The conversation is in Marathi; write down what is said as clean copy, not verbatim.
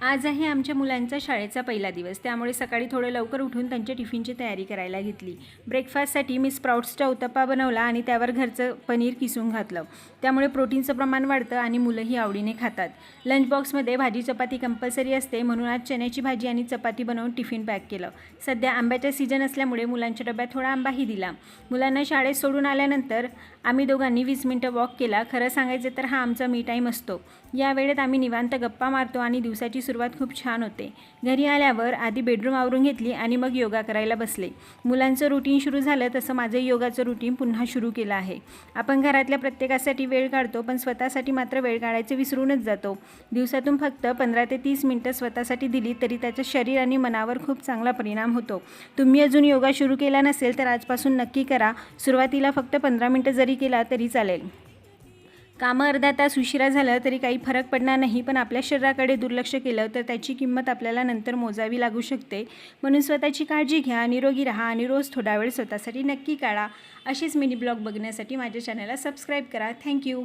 आज आहे आमच्या मुलांचा शाळेचा पहिला दिवस, त्यामुळे सकाळी थोडं लवकर उठून त्यांच्या टिफिनची तयारी करायला घेतली। ब्रेकफास्टसाठी मी स्प्राउट्सचा उत्तप्पा बनवला आणि त्यावर घरचं पनीर किसून घातलं, त्यामुळे प्रोटीनचं प्रमाण वाढतं आणि मुलंही आवडीने खातात। लंच बॉक्समध्ये भाजी चपाती कंपल्सरी असते, म्हणून आज चण्याची भाजी आणि चपाती बनवून टिफिन पॅक केलं। सध्या आंब्याचा सीजन असल्यामुळे मुलांच्या डब्यात थोडा आंबाही दिला। मुलांना शाळेत सोडून आल्यानंतर आम्ही दोघांनी 20 मिनिटं वॉक केला। खरं सांगायचं तर हा आमचा मी टाईम असतो। या वेळेत आम्ही निवांत गप्पा मारतो आणि दिवसाची सुरुवात खूप छान होते। घरी आल्यावर आधी बेडरूम आवरून घेतली आणि मग योगा करायला बसले। मुलांचं रुटीन सुरू झालं तसं माझं योगाचं रुटीन पुन्हा सुरू केलं आहे। आपण घरातल्या प्रत्येकासाठी वेळ काढतो, पण स्वतःसाठी मात्र वेळ काढायचं विसरूनच जातो। दिवसातून फक्त 15 ते 30 मिनिटं स्वतःसाठी दिली तरी त्याचा शरीर आणि मनावर खूप चांगला परिणाम होतो। तुम्ही अजून योगा सुरू केला नसेल तर आजपासून नक्की करा। सुरुवातीला फक्त 15 मिनिटं जरी केला तरी चालेल। कामं अर्धा तास उशिरा झालं तरी काही फरक पडणार नाही, पण आपल्या शरीराकडे दुर्लक्ष केलं तर त्याची किंमत आपल्याला नंतर मोजावी लागू शकते। म्हणून स्वतःची काळजी घ्या, निरोगी राहा आणि रोज थोडा वेळ स्वतःसाठी नक्की काढा। अशीच मिनी ब्लॉग बघण्यासाठी माझ्या चॅनलला सबस्क्राईब करा। थँक्यू।